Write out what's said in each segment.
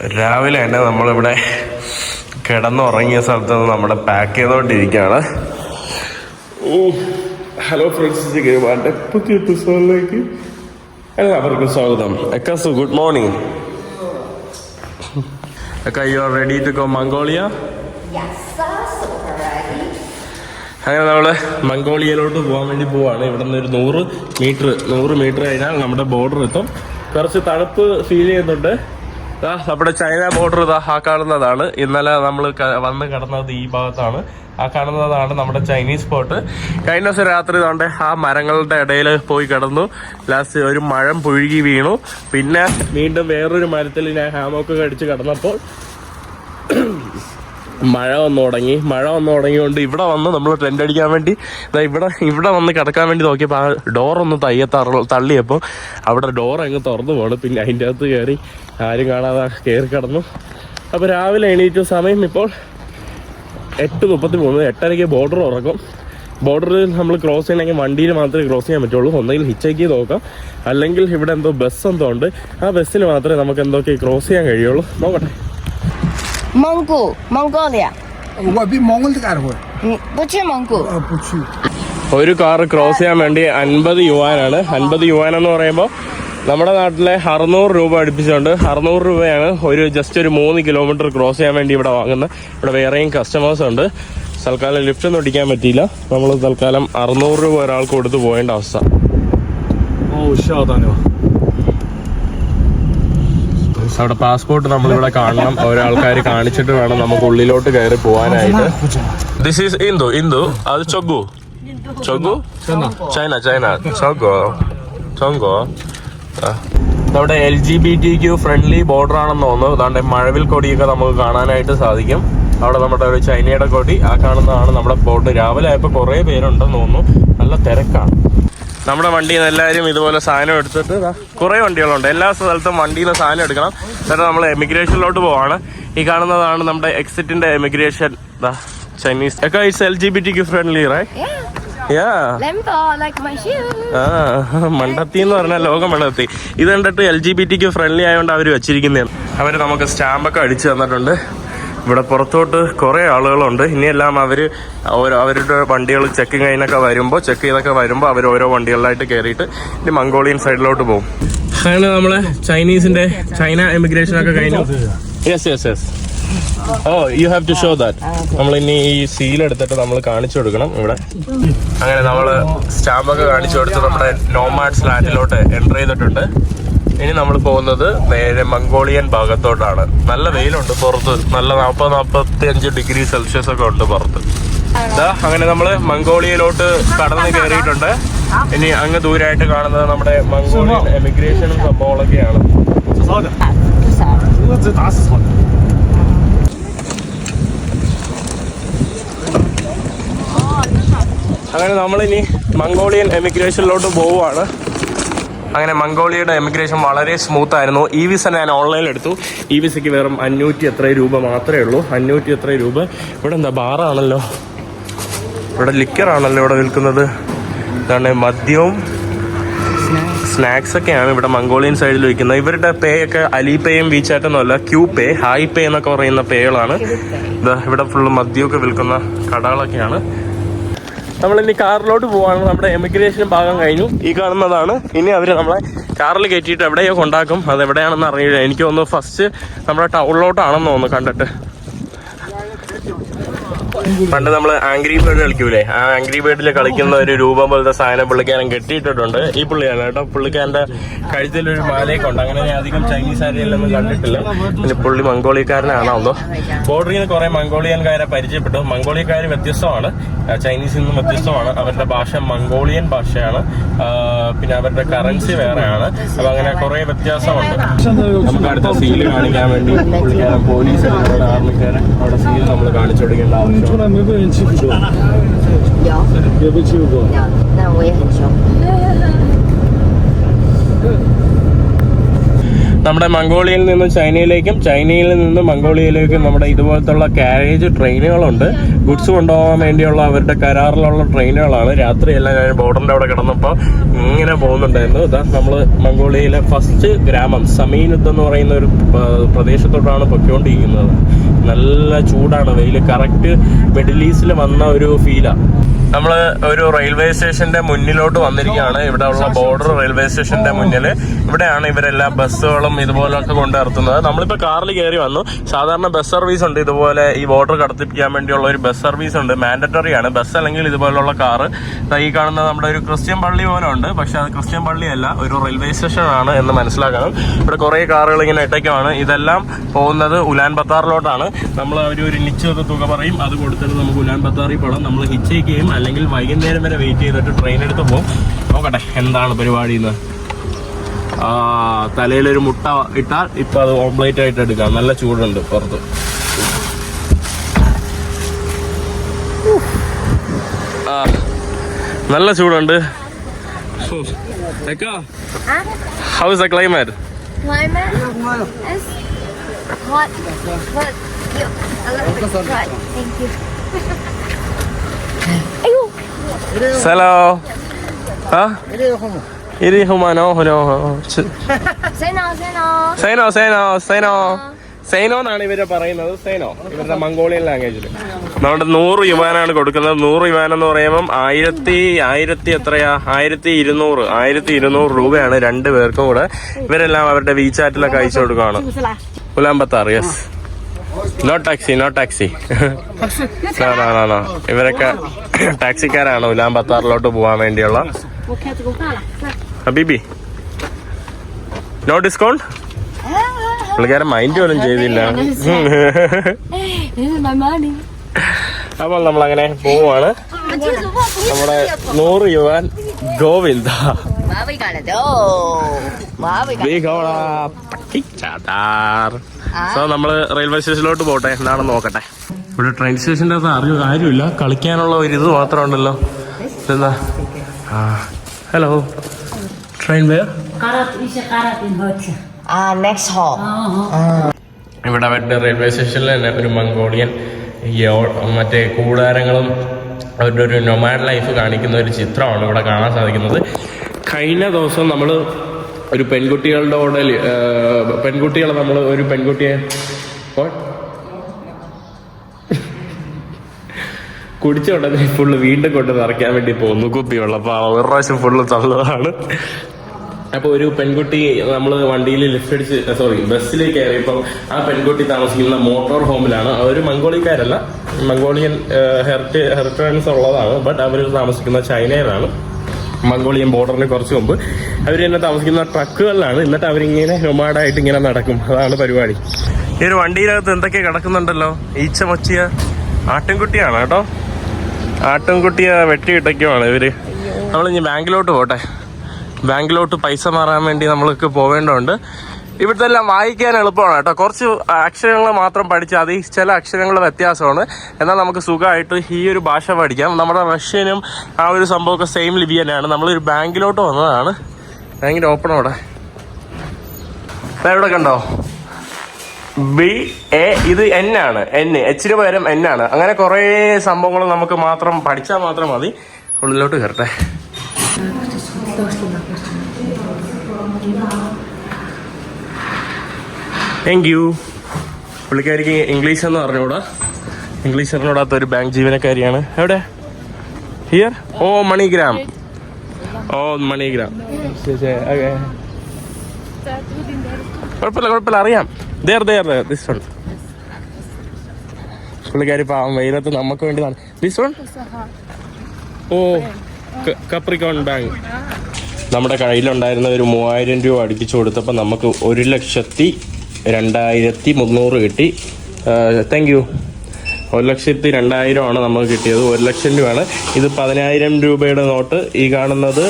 രാവിലെ തന്നെ നമ്മളിവിടെ കിടന്നുറങ്ങിയ സ്ഥലത്ത് നിന്ന് നമ്മുടെ പാക്ക് ചെയ്തുകൊണ്ടിരിക്കുകയാണ്. ഹലോ ഫ്രണ്ട്സ്, ഗെയിമാൻ്റെ പുതിയ എപ്പിസോഡിലേക്ക് എല്ലാവർക്കും സ്വാഗതം. എക്കാസു, ഗുഡ് മോർണിംഗ്. എക്ക, you are ready to go Mongolia? അങ്ങനെ നമ്മൾ മംഗോളിയയിലോട്ട് പോകാൻ വേണ്ടി പോവാണ്. ഇവിടെ നിന്ന് ഒരു 100 മീറ്റർ കഴിഞ്ഞാൽ നമ്മുടെ ബോർഡർ എത്തും. കുറച്ച് തണുപ്പ് ഫീൽ ചെയ്യുന്നുണ്ട്. നമ്മുടെ ചൈന ബോർഡർ ഇതാ ആ കാണുന്നതാണ്. ഇന്നലെ നമ്മൾ വന്ന് കിടന്നത് ഈ ഭാഗത്താണ്. ആ കാണുന്നതാണ് നമ്മുടെ ചൈനീസ് സ്പോട്ട്. കഴിഞ്ഞ ദിവസം രാത്രി ഇതാണ്ട് ആ മരങ്ങളുടെ ഇടയിൽ പോയി കിടന്നു. ലാസ്റ്റ് ഒരു മഴം പുഴുകി വീണു. പിന്നെ വീണ്ടും വേറൊരു മരത്തിൽ ഞാൻ ഹാമൊക്കെ അടിച്ച് കിടന്നപ്പോൾ മഴ വന്നു തുടങ്ങിയോണ്ട് ഇവിടെ വന്ന് നമ്മൾ ടെൻ്റ് അടിക്കാൻ വേണ്ടി ഇവിടെ വന്ന് കിടക്കാൻ വേണ്ടി നോക്കിയപ്പോൾ ആ ഡോറൊന്ന് തള്ളിയപ്പോൾ അവിടെ ഡോർ അങ്ങ് തുറന്നു പോകണം. പിന്നെ അതിൻ്റെ അകത്ത് കയറി ആരും കാണാതെ കയറി കിടന്നു. അപ്പോൾ രാവിലെ എണീറ്റ സമയം ഇപ്പോൾ 8:33. 8:30 ബോർഡർ തുറക്കും. ബോർഡറിൽ നമ്മൾ ക്രോസ് ചെയ്യണമെങ്കിൽ വണ്ടിയിൽ മാത്രമേ ക്രോസ് ചെയ്യാൻ പറ്റുള്ളൂ. ഒന്നെങ്കിൽ ഹിച്ചേക്ക് നോക്കാം, അല്ലെങ്കിൽ ഇവിടെ എന്തോ ബസ് എന്തോ ഉണ്ട്. ആ ബസ്സിൽ മാത്രമേ നമുക്ക് എന്തൊക്കെ ക്രോസ് ചെയ്യാൻ കഴിയുള്ളൂ. നോക്കട്ടെ. Mongolia. ഒരു കാർ ക്രോസ് ചെയ്യാൻ വേണ്ടി 50 യുവാനാണ്. 50 യുവാൻ എന്ന് പറയുമ്പോൾ നമ്മുടെ നാട്ടിലെ 600 രൂപ അടുപ്പിച്ചുകൊണ്ട് 600 രൂപയാണ് ജസ്റ്റ് ഒരു 3 കിലോമീറ്റർ ക്രോസ് ചെയ്യാൻ വേണ്ടി ഇവിടെ വാങ്ങുന്നത്. ഇവിടെ വേറെയും കസ്റ്റമേഴ്സ് ഉണ്ട്. തൽക്കാലം ലിഫ്റ്റ് ഒന്നും ഒടിക്കാൻ പറ്റിയില്ല. നമ്മൾ തൽക്കാലം 600 രൂപ ഒരാൾക്ക് കൊടുത്ത് പോകേണ്ട അവസ്ഥ. അവിടെ പാസ്പോർട്ട് നമ്മളിവിടെ കാണണം. ഒരാൾക്കാർ കാണിച്ചിട്ട് വേണം നമുക്ക് ഉള്ളിലോട്ട് കയറി പോകാനായിട്ട്. This is Indu. അത് ചൊഗു ചൊങ്കോ. നമ്മുടെ LGBTQ ഫ്രണ്ട്ലി ബോർഡർ ആണെന്ന് തോന്നുന്നു. അതാണ്ട് മഴവിൽ കൊടിയൊക്കെ നമുക്ക് കാണാനായിട്ട് സാധിക്കും. അവിടെ നമ്മുടെ ഒരു ചൈനയുടെ കൊടി ആ കാണുന്നതാണ് നമ്മുടെ ബോർഡ്. രാവിലെ ആയപ്പോൾ കുറേ പേരുണ്ടെന്ന് തോന്നുന്നു. നല്ല തിരക്കാണ്. നമ്മുടെ വണ്ടിയിൽ നിന്ന് എല്ലാവരും ഇതുപോലെ സാധനം എടുത്തിട്ട് കുറേ വണ്ടികളുണ്ട്. എല്ലാ സ്ഥലത്തും വണ്ടിയിൽ നിന്ന് സാധനം എടുക്കണം. എന്നിട്ട് നമ്മൾ എമിഗ്രേഷനിലോട്ട് പോവാണ്. ഈ കാണുന്നതാണ് നമ്മുടെ എക്സിറ്റിന്റെ emigration. Chinese it's LGBTQ friendly, right? മണ്ടത്തി എന്ന് പറഞ്ഞാൽ ലോകം മണ്ടത്തി. ഇത് കണ്ടിട്ട് LGBTQ ഫ്രണ്ട്ലി ആയതുകൊണ്ട് അവർ വെച്ചിരിക്കുന്നതാണ്. അവർ നമുക്ക് സ്റ്റാമ്പൊക്കെ അടിച്ചു തന്നിട്ടുണ്ട്. ഇവിടെ പുറത്തോട്ട് കുറേ ആളുകളുണ്ട്. ഇനിയെല്ലാം അവരുടെ വണ്ടികൾ ചെക്ക് ചെയ്തൊക്കെ വരുമ്പോൾ അവർ ഓരോ വണ്ടികളിലായിട്ട് കയറിയിട്ട് ഇനി മംഗോളിയൻ സൈഡിലോട്ട് പോകും. അങ്ങനെ നമ്മളെ ചൈന എമിഗ്രേഷനൊക്കെ കഴിഞ്ഞു. Yes. You have to show that. നമ്മൾ ഇനി ഈ സീൽ എടുത്തിട്ട് നമ്മൾ കാണിച്ചു കൊടുക്കണം ഇവിടെ. അങ്ങനെ നമ്മൾ സ്റ്റാമ്പൊക്കെ കാണിച്ചു കൊടുത്ത് നമ്മുടെ നോമാഡ്സ് ലാൻഡിലോട്ട് എൻ്റർ ചെയ്തിട്ടുണ്ട്. ഇനി നമ്മൾ പോകുന്നത് നേരെ മംഗോളിയൻ ഭാഗത്തോട്ടാണ്. നല്ല വെയിലുണ്ട് പുറത്ത്. നല്ല 40-45 ഡിഗ്രി സെൽഷ്യസ് ഒക്കെ ഉണ്ട് പുറത്ത്. അങ്ങനെ നമ്മൾ മംഗോളിയയിലോട്ട് കടന്ന് കയറിയിട്ടുണ്ട്. ഇനി അങ്ങ് ദൂരമായിട്ട് കാണുന്നത് നമ്മുടെ മംഗോളിയൻ എമിഗ്രേഷനും സംഭവങ്ങളൊക്കെയാണ്. അങ്ങനെ നമ്മളിനി മംഗോളിയൻ എമിഗ്രേഷനിലോട്ട് പോവുകയാണ്. അങ്ങനെ മംഗോളിയയുടെ എമിഗ്രേഷൻ വളരെ സ്മൂത്ത് ആയിരുന്നു. ഈ വിസ ഞാൻ ഓൺലൈനിൽ എടുത്തു. ഈ വിസയ്ക്ക് വെറും 500 രൂപ മാത്രമേ ഉള്ളൂ. 500 രൂപ. ഇവിടെ എന്താ ബാറാണല്ലോ, ഇവിടെ ലിക്കറാണല്ലോ ഇവിടെ വിൽക്കുന്നത്. ഇതാണ് മദ്യവും സ്നാക്സൊക്കെയാണ് ഇവിടെ മംഗോളിയൻ സൈഡിൽ വിൽക്കുന്നത്. ഇവരുടെ പേ ഒക്കെ അലിപേയും വീച്ചാറ്റൊന്നുമല്ല, ക്യൂ പേ, ഹായ് പേ എന്നൊക്കെ പറയുന്ന പേകളാണ്. ഇവിടെ ഫുള്ള് മദ്യമൊക്കെ വിൽക്കുന്ന കടകളൊക്കെയാണ്. നമ്മളിനി കാറിലോട്ട് പോവാണ്. നമ്മുടെ എമിഗ്രേഷൻ ഭാഗം കഴിഞ്ഞു. ഈ കാണുന്നതാണ്. ഇനി അവർ നമ്മളെ കാറിൽ കയറ്റിയിട്ട് എവിടെയോ കൊണ്ടാക്കും. അത് എവിടെയാണെന്ന് അറിയില്ല. എനിക്ക് തോന്നുന്നു ഫസ്റ്റ് നമ്മുടെ ടൗണിലോട്ടാണെന്ന് തോന്നുന്നു കണ്ടിട്ട്. പണ്ട് നമ്മൾ ആംഗ്രി ബേർഡ് കളിക്കൂലേ, ആ ആംഗ്രി ബേർഡിൽ കളിക്കുന്ന ഒരു രൂപം പോലത്തെ സാധനം പുള്ളിക്കാരൻ കെട്ടിയിട്ടിട്ടുണ്ട്. ഈ പുള്ളിയാണ് കേട്ടോ. പുള്ളിക്കാരൻ്റെ കഴുത്തിലൊരു മാലയൊക്കെ ഉണ്ട്. അങ്ങനെ അധികം ചൈനീസ് ആരെയൊന്നും കണ്ടിട്ടില്ല. പിന്നെ പുള്ളി മംഗോളിയക്കാരനാണോ എന്തോ. ബോർഡറിൽ നിന്ന് കുറെ മംഗോളിയൻകാരെ പരിചയപ്പെട്ടു. മംഗോളിയക്കാർ വ്യത്യസ്തമാണ്, ചൈനീസിൽ നിന്നും വ്യത്യസ്തമാണ്. അവരുടെ ഭാഷ മംഗോളിയൻ ഭാഷയാണ്. പിന്നെ അവരുടെ കറൻസി വേറെയാണ്. അപ്പൊ അങ്ങനെ കുറെ വ്യത്യാസമുണ്ട്. നമുക്ക് അടുത്ത സീല് കാണിക്കാൻ വേണ്ടി പുള്ളിക്കാരൻ പോലീസുകാരോട് ആർമിക്കാരെ അവിടെ സീൽ നമ്മൾ കാണിച്ചു കൊടുക്കേണ്ട ആവശ്യം. നമ്മുടെ മംഗോളിയയിൽ നിന്ന് ചൈനയിലേക്കും ചൈനയിൽ നിന്ന് മംഗോളിയയിലേക്കും നമ്മുടെ ഇതുപോലത്തുള്ള കാരേജ് ട്രെയിനുകളുണ്ട്. ഗുഡ്സ് കൊണ്ടുപോകാൻ വേണ്ടിയുള്ള അവരുടെ കരാറിലുള്ള ട്രെയിനുകളാണ്. രാത്രിയെല്ലാം ഞാൻ ബോർഡറിൻ്റെ അവിടെ കിടന്നപ്പോൾ ഇങ്ങനെ പോകുന്നുണ്ടായിരുന്നു. ഇതാ നമ്മൾ മംഗോളിയയിലെ ഫസ്റ്റ് ഗ്രാമം സമീനുത്ത് എന്ന് പറയുന്ന ഒരു പ്രദേശത്തോട്ടാണ് പൊയ്ക്കൊണ്ടിരിക്കുന്നത്. നല്ല ചൂടാണ്, വെയിൽ കറക്റ്റ് മിഡിൽ ഈസ്റ്റിൽ വന്ന ഒരു ഫീലാണ്. നമ്മൾ ഒരു റെയിൽവേ സ്റ്റേഷന്റെ മുന്നിലോട്ട് വന്നിരിക്കുകയാണ്. ഇവിടെ ഉള്ള ബോർഡർ റെയിൽവേ സ്റ്റേഷന്റെ മുന്നിൽ ഇവിടെയാണ് ഇവരെല്ലാ ബസ്സുകളും ഇതുപോലൊക്കെ കൊണ്ടു നിർത്തുന്നത്. നമ്മളിപ്പോൾ കാറിൽ കയറി വന്നു. സാധാരണ ബസ് സർവീസ് ഉണ്ട്, ഇതുപോലെ ഈ ബോർഡർ കടത്തിപ്പിക്കാൻ വേണ്ടിയുള്ള ഒരു ബസ് സർവീസ് ഉണ്ട്. മാൻഡറ്ററി ആണ് ബസ് അല്ലെങ്കിൽ ഇതുപോലുള്ള കാറ്. ഈ കാണുന്ന നമ്മുടെ ഒരു ക്രിസ്ത്യൻ പള്ളി പോലെ ഉണ്ട്, പക്ഷെ അത് ക്രിസ്ത്യൻ പള്ളിയല്ല, ഒരു റെയിൽവേ സ്റ്റേഷൻ ആണ് എന്ന് മനസ്സിലാക്കണം. ഇവിടെ കുറേ കാറുകൾ ഇങ്ങനെ ഇട്ടയ്ക്കുമാണ്. ഇതെല്ലാം പോകുന്നത് ഉലാൻ ബത്താറിലോട്ടാണ്. നമ്മൾ ഒരു നിശ്ചിത തുക പറയും, അത് കൊടുത്തിട്ട് നമുക്ക് ഉലാൻ ബത്താറിൽ പോകണം. നമ്മൾ ഹിച്ചയ്ക്കുകയും അല്ലെങ്കിൽ വൈകുന്നേരം വരെ വെയിറ്റ് ചെയ്തിട്ട് ട്രെയിൻ എടുത്ത് പോകും. നോക്കട്ടെ എന്താണ് പരിപാടി എന്ന്. തലയിലൊരു മുട്ട ഇട്ടാൽ ഇപ്പം അത് ഓംപ്ലേറ്റ് ആയിട്ട് എടുക്കാം. നല്ല ചൂടുണ്ട് പുറത്ത്. നല്ല ചൂടുണ്ട്. How is the climate? Climate is hot, but a little bit hot. Thank you. Hello. Huh? Iri humano, hello. Say no, say no. സൈനോ സൈനോ സൈനോ സൈനോ എന്നാണ് ഇവര് പറയുന്നത്. സൈനോ ഇവരുടെ മംഗോളിയൻ ലാംഗ്വേജിൽ. നമ്മുടെ 100 യുവാനാണ് കൊടുക്കുന്നത്. 100 യുവാൻ എന്ന് പറയുമ്പം 1200 രൂപയാണ് 2 പേർക്കും കൂടെ. ഇവരെല്ലാം അവരുടെ വീചാറ്റിലൊക്കെ അയച്ചു കൊടുക്കുകയാണ്. Ulaanbaatar, yes. No taxi, no taxi. No. ഇവരൊക്കെ ടാക്സിക്കാരാണ് ഉലാൻ ബത്താറിലോട്ട് പോകാൻ വേണ്ടിയുള്ള. ഹബീബി, നോ ഡിസ്കൗണ്ട്. പുള്ളിക്കാരൻ മൈൻഡ് പോലും ചെയ്തില്ല. അപ്പോൾ നമ്മളങ്ങനെ പോവുകയാണ്. നമ്മുടെ 100 യുവാൻ ഗോവിന്ദ. സോ നമ്മള് റെയിൽവേ സ്റ്റേഷനിലോട്ട് പോട്ടെ, എന്താണെന്ന് നോക്കട്ടെ. ഇവിടെ ട്രെയിൻ സ്റ്റേഷൻ്റെ അകത്ത് കാര്യമില്ല, കളിക്കാനുള്ള ഒരു ഇത് മാത്രം ഉണ്ടല്ലോ. എന്താ? Hello, train where? Next hall. ഇവിടെ അവരുടെ റെയിൽവേ സ്റ്റേഷനിൽ തന്നെ ഒരു മംഗോളിയൻ മറ്റേ കൂടാരങ്ങളും അവരുടെ ഒരു നൊമാഡ് ലൈഫ് കാണിക്കുന്ന ഒരു ചിത്രമാണ് ഇവിടെ കാണാൻ സാധിക്കുന്നത്. കഴിഞ്ഞ ദിവസം നമ്മൾ ഒരു പെൺകുട്ടികളെ നമ്മൾ ഒരു പെൺകുട്ടിയെ കുടിച്ചുകൊണ്ടതിന് ഫുള്ള് വീണ്ടും കൊണ്ട് നിറയ്ക്കാൻ വേണ്ടി പോകുന്നു കുപ്പിയുള്ള. അപ്പോൾ ഒരു പ്രാവശ്യം ഫുള്ള് തള്ളതാണ്. അപ്പോൾ ഒരു പെൺകുട്ടി നമ്മൾ വണ്ടിയിൽ ബസ്സിൽ കയറിയപ്പോൾ ആ പെൺകുട്ടി താമസിക്കുന്ന മോട്ടോർ ഹോമിലാണ്. അവർ മംഗോളിക്കാരല്ല, മംഗോളിയൻ ഹെറിറ്റേജ് ഉള്ളതാണ്. ബട്ട് അവർ താമസിക്കുന്ന ചൈനയിലാണ്, മംഗോളിയൻ ബോർഡറിന് കുറച്ച് മുമ്പ്. അവർ തന്നെ താമസിക്കുന്ന ട്രക്കുകളിലാണ്. എന്നിട്ട് അവരിങ്ങനെ നൊമാഡായിട്ട് ഇങ്ങനെ നടക്കും. അതാണ് പരിപാടി. ഈ ഒരു വണ്ടിയിനകത്ത് എന്തൊക്കെ കിടക്കുന്നുണ്ടല്ലോ. ഈച്ച മച്ചിയ ആട്ടിൻകുട്ടിയാണ് കേട്ടോ. ആട്ടിൻകുട്ടിയെ വെട്ടിയിട്ടൊക്കെയാണ് ഇവര്. നമ്മളിനി ബാങ്കിലോട്ട് പോട്ടെ. ബാങ്കിലോട്ട് പൈസ മാറാൻ വേണ്ടി നമ്മൾക്ക് പോവേണ്ടതുണ്ട്. ഇവിടുത്തെ എല്ലാം വായിക്കാൻ എളുപ്പമാണ് കേട്ടോ. കുറച്ച് അക്ഷരങ്ങൾ മാത്രം പഠിച്ചാൽ മതി. ചില അക്ഷരങ്ങൾ വ്യത്യാസമാണ്, എന്നാൽ നമുക്ക് സുഖമായിട്ട് ഈ ഒരു ഭാഷ പഠിക്കാം. നമ്മുടെ റഷ്യനും ആ ഒരു സംഭവമൊക്കെ സെയിം ലിപി തന്നെയാണ്. നമ്മളൊരു ബാങ്കിലോട്ട് വന്നതാണ്. ബാങ്കിൻ്റെ ഓപ്പൺ അവിടെ ഇവിടെ കണ്ടോ, BA. ഇത് N ആണ്. Hന് പകരം N ആണ്. അങ്ങനെ കുറേ സംഭവങ്ങൾ നമുക്ക് മാത്രം പഠിച്ചാൽ മാത്രം മതി. ഉള്ളിലോട്ട് കയറട്ടെ. Thank you. പുള്ളിക്കാരിക്ക് ഇംഗ്ലീഷ് എന്ന് പറഞ്ഞുകൂടാ. ഇംഗ്ലീഷ് അറിഞ്ഞൂടാത്ത ഒരു ബാങ്ക് ജീവനക്കാരിയാണ്. എവിടെ? ഹിയർ. Oh MoneyGram. കുഴപ്പമില്ല, അറിയാം. This one. പുള്ളിക്കാരി പാവം വെയിലത്ത് നമുക്ക് വേണ്ടി. This one. Oh Capricorn bank. നമ്മുടെ കയ്യിലുണ്ടായിരുന്ന ഒരു 3000 രൂപ അടുപ്പിച്ച് കൊടുത്തപ്പോൾ നമുക്ക് 1,02,300 കിട്ടി. Thank you. 1,02,000 ആണ് നമുക്ക് കിട്ടിയത്. 1,00,000 രൂപയാണ്. ഇത് 10,000 രൂപയുടെ നോട്ട്. ഈ കാണുന്നത്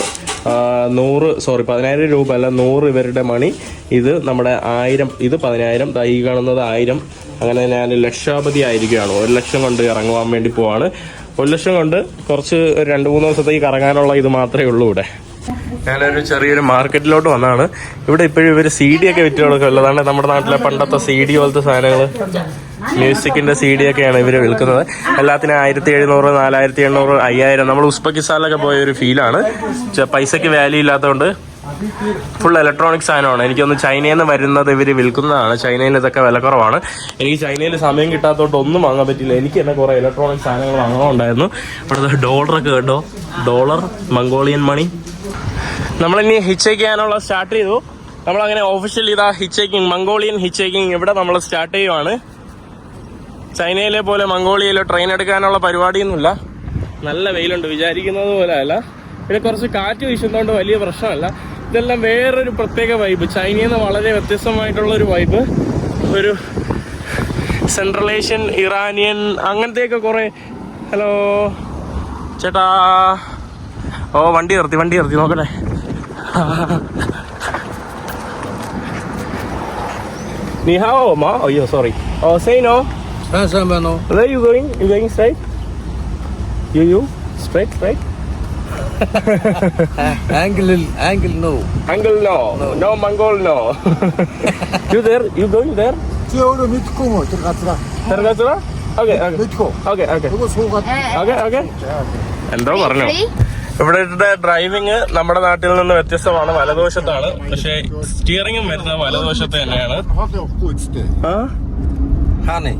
10,000 രൂപ അല്ല, 100 ഇവരുടെ മണി. ഇത് നമ്മുടെ 1000. ഇത് 10,000. ഈ കാണുന്നത് 1000. അങ്ങനെ ഞാൻ ലക്ഷാപതി ആയിരിക്കുകയാണ്. 1,00,000 കൊണ്ട് ഇറങ്ങുവാൻ വേണ്ടി പോവാണ്. 1,00,000 കൊണ്ട് കുറച്ച് 2-3 ദിവസത്തേക്ക് കറങ്ങാനുള്ള ഇത് മാത്രമേ ഉള്ളൂ ഇവിടെ. ഞാനൊരു ചെറിയൊരു മാർക്കറ്റിലോട്ട് വന്നതാണ്. ഇവിടെ ഇപ്പോഴും ഇവർ CD ഒക്കെ വിറ്റ് കൊടുക്കുള്ളതാണ്. നമ്മുടെ നാട്ടിലെ പണ്ടത്തെ CD പോലത്തെ സാധനങ്ങൾ, മ്യൂസിക്കിന്റെ CD ഒക്കെയാണ് ഇവർ വിൽക്കുന്നത്. എല്ലാത്തിനും 1700, 4800, 5000. നമ്മൾ ഉസ്ബെക്കിസ്ഥാനിലൊക്കെ പോയ ഒരു ഫീലാണ്. പൈസക്ക് വാല്യൂ ഇല്ലാത്തതുകൊണ്ട് ഫുൾ ഇലക്ട്രോണിക് സാധനമാണ്. എനിക്കൊന്ന് ചൈനയിൽ നിന്ന് വരുന്നത് ഇവർ വിൽക്കുന്നതാണ്. ചൈനയിൽ ഇതൊക്കെ വില കുറവാണ്. എനിക്ക് ചൈനയിൽ സമയം കിട്ടാത്തതുകൊണ്ട് ഒന്നും വാങ്ങാൻ പറ്റില്ല. എനിക്ക് തന്നെ കുറേ ഇലക്ട്രോണിക് സാധനങ്ങൾ വാങ്ങാനുണ്ടായിരുന്നു. ഇവിടുത്തെ ഡോളറൊക്കെ കേട്ടോ, ഡോളർ, മംഗോളിയൻ മണി. നമ്മളിനി ഹിച്ച് ചെയ്യാനുള്ള സ്റ്റാർട്ട് ചെയ്തു. നമ്മളങ്ങനെ ഒഫീഷ്യലി ഇതാ ഹിച്ച്, മംഗോളിയൻ ഹിച്ച് ഇവിടെ നമ്മൾ സ്റ്റാർട്ട് ചെയ്യുവാണ്. ചൈനയിലെ പോലെ മംഗോളിയയിലോ ട്രെയിൻ എടുക്കാനുള്ള പരിപാടിയൊന്നുമില്ല. നല്ല വെയിലുണ്ട്, വിചാരിക്കുന്നത് പോലെ അല്ല. പിന്നെ കുറച്ച് കാറ്റ് വീശുന്നതുകൊണ്ട് വലിയ പ്രശ്നമല്ല. ഇതെല്ലാം വേറൊരു പ്രത്യേക വൈബ്, ചൈനയിൽ നിന്ന് വളരെ വ്യത്യസ്തമായിട്ടുള്ള ഒരു വൈബ്. ഒരു സെൻട്രൽ ഏഷ്യൻ, ഇറാനിയൻ അങ്ങനത്തെയൊക്കെ കുറേ. ഹലോ ചേട്ടാ. ഓ വണ്ടി നിർത്തി നോക്കട്ടെ. Ni hao ma? Oh, yeah, sorry. Oh, say no. No. Where are you going? You going straight? You? Straight? Angle no. Angle no. No Mongol no. You there? You going there? Tiyo mitko mo tergatra. Tergatra? Okay. Mitko. Okay. Igo sogat. Okay. എന്തോ പറഞ്ഞു. ഇവിടുത്തെ driving നമ്മുടെ നാട്ടിൽ നിന്ന് വ്യത്യസ്തമാണ്. വലതുവശത്താണ്, പക്ഷെ സ്റ്റിയറിംഗും വരുന്നത് വലതുവശത്ത് തന്നെയാണ്. ഹാനെ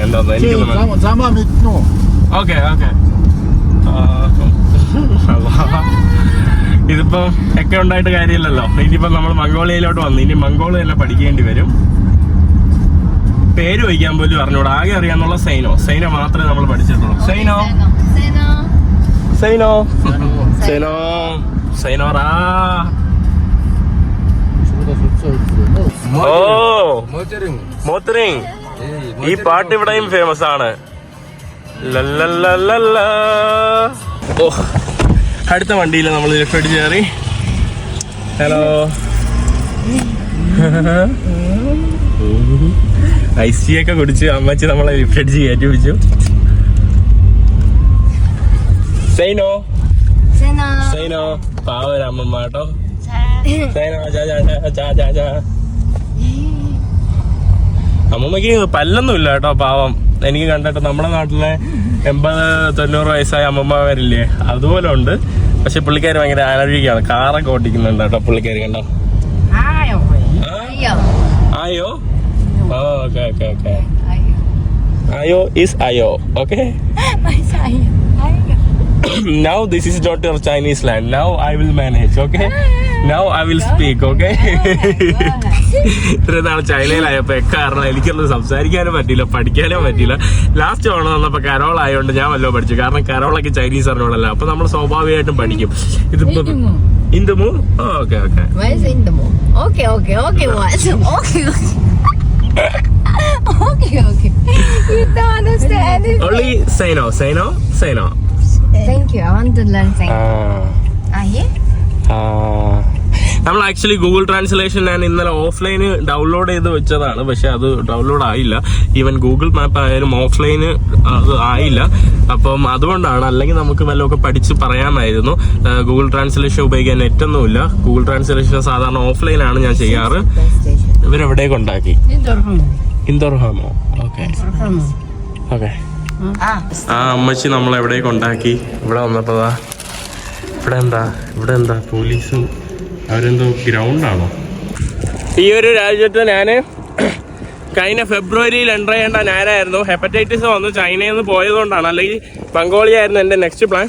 എന്താന്ന് എനിക്ക്. ഓക്കെ. ഇതിപ്പോ ഒക്കെ ഉണ്ടായിട്ട് കാര്യമില്ലല്ലോ. ഇനിയിപ്പോ നമ്മൾ മംഗോളിയയിലോട്ട് വന്നു. ഇനി മംഗോളിയ തന്നെ പഠിക്കേണ്ടി വരും. പേര് വയ്ക്കാൻ പോലും അറിഞ്ഞൂടാ. ആകെ അറിയാന്നുള്ള സൈനോ മാത്രമേ നമ്മൾ പഠിച്ചിട്ടുള്ളൂ. സൈനോറാ. ഓ മോത്തറിങ്. ഈ പാട്ട് ഇവിടെയും ഫേമസ് ആണ്. ഓ അടുത്ത വണ്ടിയിൽ നമ്മൾ ലിഫ്റ്റ് അടിച്ച് കയറി. ഹലോ. ഐസിയൊക്കെ കുടിച്ച് അമ്മച്ചി നമ്മളെ ലിഫ്റ്റ് അടിച്ച് കയറ്റി പിടിച്ചു. സൈനോ പാവരമ്മ കേട്ടോ. സൈനോ അമ്മമ്മക്ക് പല്ലൊന്നും ഇല്ല കേട്ടോ, പാവം. എനിക്ക് കണ്ടിട്ട് നമ്മുടെ നാട്ടിലെ 80-90 വയസ്സായ അമ്മമ്മമാരില്ലേ, അതുപോലെ ഉണ്ട്. പക്ഷെ പുള്ളിക്കാരി ഭയങ്കര ആരോഗ്യമാണ്. കാറൊക്കെ ഓട്ടിക്കുന്നുണ്ട് കേട്ടോ പുള്ളിക്കാരി. കണ്ടോ? ആയോ? Okay. Ayo is Ayo. Okay. Now this is not your Chinese land. Now I will manage. Okay. Now I will speak. Okay. ഇത്രയും നാൾ ചൈനയിലായപ്പോ കാരണം എനിക്കൊന്നും സംസാരിക്കാനും പറ്റില്ല, പഠിക്കാനും പറ്റില്ല. ലാസ്റ്റ് ഓണം വന്നപ്പോ കരോൾ ആയതുകൊണ്ട് ഞാൻ വല്ലോ പഠിച്ചു. കാരണം കരോളൊക്കെ ചൈനീസ് അറിഞ്ഞോളല്ലോ. അപ്പൊ നമ്മൾ സ്വാഭാവികമായിട്ടും പഠിക്കും. ഇതിപ്പോ ഇന്ദുമു. Okay. Where is Indamu? Okay. Okay. You don't understand it. Only Sino. Thank you. I want to learn Chinese. Here? നമ്മൾ ആക്ച്വലി ഗൂഗിൾ ട്രാൻസ്ലേഷൻ ഞാൻ ഇന്നലെ ഓഫ്ലൈന് ഡൗൺലോഡ് ചെയ്ത് വെച്ചതാണ്. പക്ഷെ അത് ഡൗൺലോഡ് ആയില്ല. ഈവൻ ഗൂഗിൾ മാപ്പ് ആയാലും ഓഫ്ലൈന് അത് ആയില്ല. അപ്പം അതുകൊണ്ടാണ്. അല്ലെങ്കിൽ നമുക്ക് വല്ലതൊക്കെ പഠിച്ച് പറയാമായിരുന്നു. ഗൂഗിൾ ട്രാൻസ്ലേഷൻ ഉപയോഗിക്കാൻ നെറ്റൊന്നുമില്ല. ഗൂഗിൾ ട്രാൻസ്ലേഷൻ സാധാരണ ഓഫ്ലൈനാണ് ഞാൻ ചെയ്യാറ്. ഇവരെവിടേക്ക് ഉണ്ടാക്കി? ഇന്തോർഹാമോ. ഓക്കെ. ആ അമ്മച്ചി നമ്മളെവിടേക്ക് ഉണ്ടാക്കി. ഇവിടെ വന്നപ്പോഴാ ഇവിടെ എന്താ പോലീസും അവരെന്തോ ഗ്രൗണ്ടാണോ? ഈ ഒരു രാജ്യത്ത് ഞാൻ കഴിഞ്ഞ ഫെബ്രുവരിയിൽ എൻ്റർ ചെയ്യേണ്ട ഞാനായിരുന്നു. ഹെപ്പറ്റൈറ്റിസ് വന്നു ചൈനയിൽ നിന്ന് പോയതുകൊണ്ടാണ്. അല്ലെങ്കിൽ മംഗോളിയ ആയിരുന്നു എൻ്റെ നെക്സ്റ്റ് പ്ലാൻ.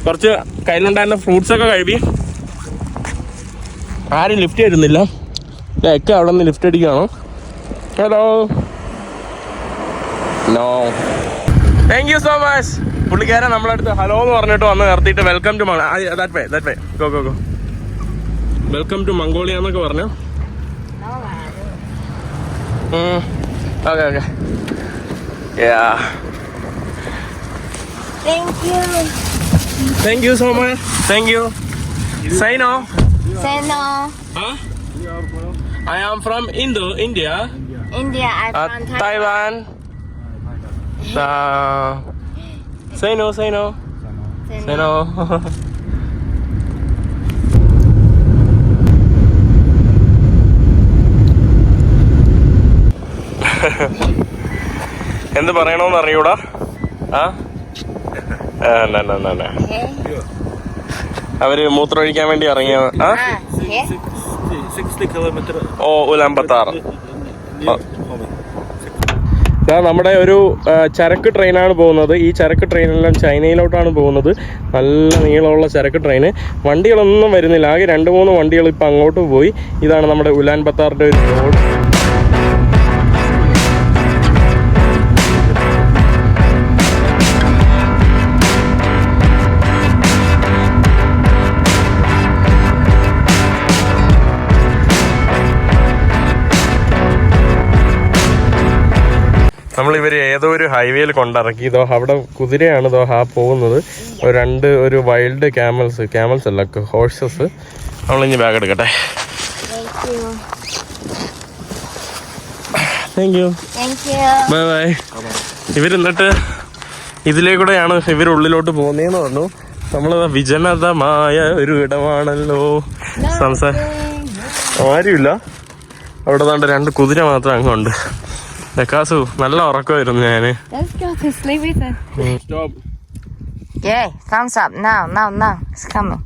കുറച്ച് കയ്യിലുണ്ടായിരുന്ന ഫ്രൂട്ട്സൊക്കെ കഴിവി. ആരും ലിഫ്റ്റ് തരുന്നില്ല. ഒക്കെ അവിടെ നിന്ന് ലിഫ്റ്റ് അടിക്കുകയാണോ? Hello. No. Thank you so much. പുള്ളിക്കാരൻ നമ്മളടുത്ത് ഹലോ എന്ന് പറഞ്ഞിട്ട് വന്ന് നിർത്തിയിട്ട് welcome to that way go welcome to Mongolia എന്നൊക്കെ പറഞ്ഞു. Okay. Thank you so much. Thank you. Sino. Huh? I am from India. I'm from Taiwan. Say no, say no. Say no. എന്ത് പറയണോന്ന് അറിയൂടാ? ആ അവര് മൂത്രമൊഴിക്കാൻ വേണ്ടി ഇറങ്ങിയ ഓ ഉലാൻബത്താർ. നമ്മുടെ ഒരു ചരക്ക് ട്രെയിനാണ് പോകുന്നത്. ഈ ചരക്ക് ട്രെയിനെല്ലാം ചൈനയിലോട്ടാണ് പോകുന്നത്. നല്ല നീളമുള്ള ചരക്ക് ട്രെയിന്. വണ്ടികളൊന്നും വരുന്നില്ല. ആകെ 2-3 വണ്ടികൾ ഇപ്പം അങ്ങോട്ട് പോയി. ഇതാണ് നമ്മുടെ ഉലാൻബത്താറിൻ്റെ ഒരു റോഡ്. നമ്മളിവർ ഏതോ ഒരു ഹൈവേയിൽ കൊണ്ടിറക്കി. ഇതോ അവിടെ കുതിരയാണ് ഇതോ പോകുന്നത്. ഒരു വൈൽഡ് ക്യാമൽസ് അല്ല, ഹോഴ്സസ്. നമ്മളിനി ബാഗ് എടുക്കട്ടെ. Thank you. Bye bye. ഇവരെന്നിട്ട് ഇതിലേക്കൂടെയാണ് ഇവരുള്ളിലോട്ട് പോകുന്നതെന്ന് പറഞ്ഞു. നമ്മൾ വിജനതമായ ഒരു ഇടമാണല്ലോ. ആരുമില്ല അവിടെ. ദാണ്ട് 2 കുതിര മാത്രം അങ്ങുണ്ട്. കാസു നല്ല ഉറക്കമായിരുന്നു ഞാന്. Yeah, thumbs up now. It's coming.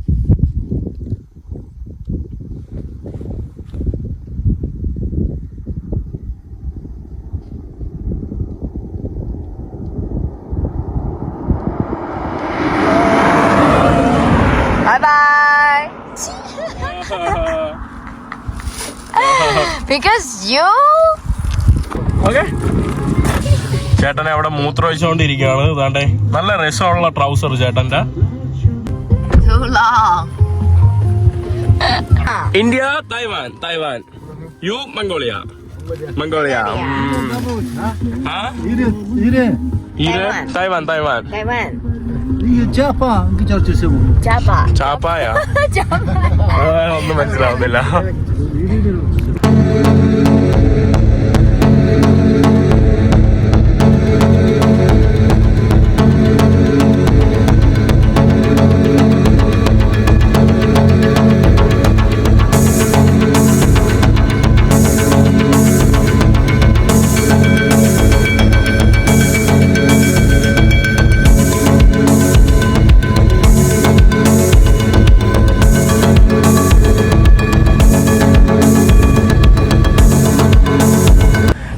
Bye. Because you. Okay. ചേട്ടനെ അവിടെ മൂത്രമൊഴിച്ചുകൊണ്ടിരിക്കുകയാണ്. ഇതാണ്ടേ നല്ല രസമുള്ള ട്രൗസർ ചേട്ടൻ്റെ. Too long. India, Taiwan. You Mongolia. Taiwan. 이게 짜파, 이게 저렇게 쓰고. ചാപ്പായ ഒന്നും മനസ്സിലാവുന്നില്ല.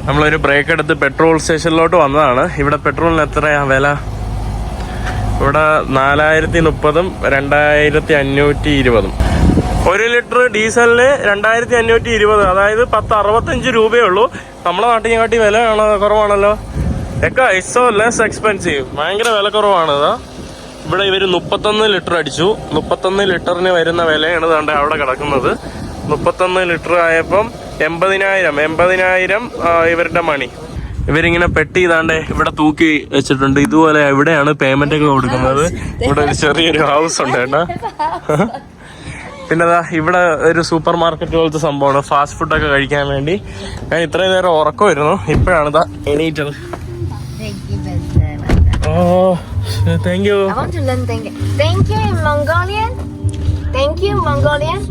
നമ്മളൊരു ബ്രേക്ക് എടുത്ത് പെട്രോൾ സ്റ്റേഷനിലോട്ട് വന്നതാണ്. ഇവിടെ പെട്രോളിന് എത്രയാ വില? ഇവിടെ 4030 2520. 1 ലിറ്റർ ഡീസലിന് 2520, അതായത് 1065 രൂപയേ ഉള്ളൂ. നമ്മളെ നാട്ടിനെക്കാട്ടി വില കുറവാണല്ലോ. It's so less expensive. ഭയങ്കര വില കുറവാണ്. ഇവിടെ ഇവർ 31 ലിറ്റർ അടിച്ചു. 31 ലിറ്ററിന് വരുന്ന വിലയാണ് കണ്ടേ അവിടെ കിടക്കുന്നത്. 31 ലിറ്റർ ആയപ്പം 80,000 ഇവരുടെ മണി. ഇവരിങ്ങനെ പെട്ടി ഇതാണ്ട് ഇവിടെ തൂക്കി വെച്ചിട്ടുണ്ട്. ഇതുപോലെ എവിടെയാണ് പേയ്മെന്റ് ഒക്കെ കൊടുക്കുന്നത്. ഇവിടെ ഒരു ചെറിയൊരു ഹൗസ് ഉണ്ട് കേട്ടോ. പിന്നെ ഇവിടെ ഒരു സൂപ്പർ മാർക്കറ്റ് പോലത്തെ സംഭവമാണ്, ഫാസ്റ്റ് ഫുഡൊക്കെ കഴിക്കാൻ വേണ്ടി. ഞാൻ ഇത്രയും നേരം ഉറക്കമായിരുന്നു, ഇപ്പോഴാണ് ഇതാ എണീറ്റത്. Oh, thank you. I want to learn thank you. Thank you in Mongolian. Thank you Mongolian.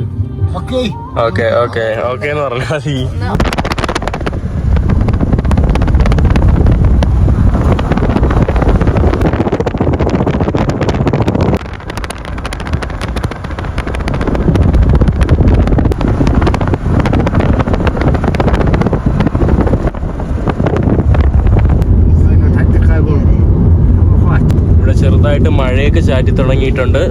Okay. Okay എന്ന് പറഞ്ഞാൽ മതി. No. ഇവിടെ ചെറുതായിട്ട് മഴയൊക്കെ ചാറ്റി തുടങ്ങിയിട്ടുണ്ട്.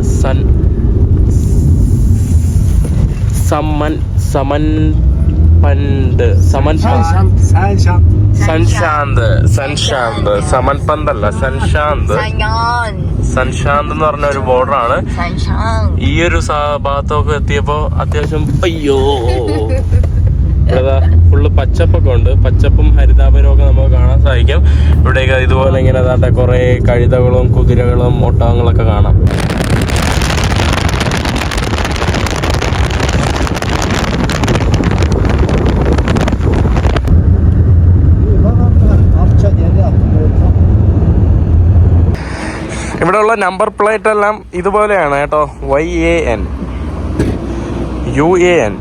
സൻശാന്ത് എന്ന് പറഞ്ഞ ഒരു ബോർഡറാണ്. ഈ ഒരു ഭാഗത്തൊക്കെ എത്തിയപ്പോ അത്യാവശ്യം അയ്യോ ഇവിടെ ഫുള്ള് പച്ചപ്പൊക്കെ ഉണ്ട്. പച്ചപ്പും ഹരിതാപരവും ഒക്കെ നമുക്ക് കാണാൻ സാധിക്കും. ഇവിടെയൊക്കെ ഇതുപോലെ ഇങ്ങനെ അതാണ്ട് കുറെ കഴുതകളും കുതിരകളും ഒട്ടകങ്ങളൊക്കെ കാണാം. ഇവിടെയുള്ള നമ്പർ പ്ലേറ്റ് എല്ലാം ഇതുപോലെയാണ് കേട്ടോ. YAN UAN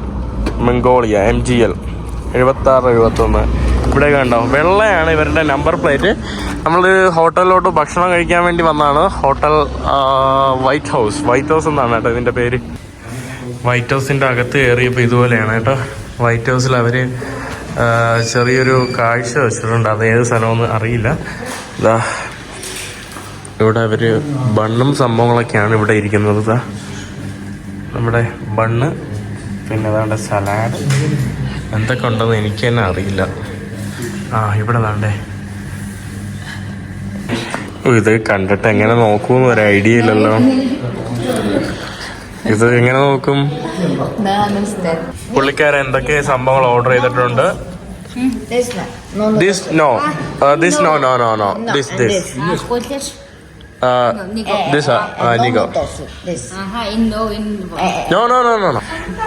Mongolia MGL 7671. ഇവിടെ കണ്ടോ വെള്ളയാണ് ഇവരുടെ നമ്പർ പ്ലേറ്റ്. നമ്മൾ ഹോട്ടലിലോട്ട് ഭക്ഷണം കഴിക്കാൻ വേണ്ടി വന്നതാണ്. ഹോട്ടൽ വൈറ്റ് ഹൗസ് എന്നാണ് കേട്ടോ ഇതിൻ്റെ പേര്. വൈറ്റ് ഹൗസിൻ്റെ അകത്ത് കയറിയപ്പോൾ ഇതുപോലെയാണ് കേട്ടോ. വൈറ്റ് ഹൗസിൽ അവർ ചെറിയൊരു കാഴ്ച വെച്ചിട്ടുണ്ട്. അത് ഏത് സ്ഥലമെന്ന് അറിയില്ല. ഇതാ ഇവിടെ അവർ ബണ്ണും സംഭവങ്ങളൊക്കെയാണ് ഇവിടെ ഇരിക്കുന്നത്. ഇതാ നമ്മുടെ ബണ്ണ്, പിന്നെ അതാണ്ട് സലാഡ്, എന്തൊക്കെ ഉണ്ടെന്ന് എനിക്ക് തന്നെ അറിയില്ല. ഇവിടെ വേണ്ടേ. ഇത് കണ്ടിട്ട് എങ്ങനെ നോക്കൂന്ന് ഒരു ഐഡിയ ഇല്ലല്ലോ. ഇത് എങ്ങനെ നോക്കും? പുള്ളിക്കാരൻ എന്തൊക്കെ സംഭവങ്ങൾ ഓർഡർ ചെയ്തിട്ടുണ്ട്.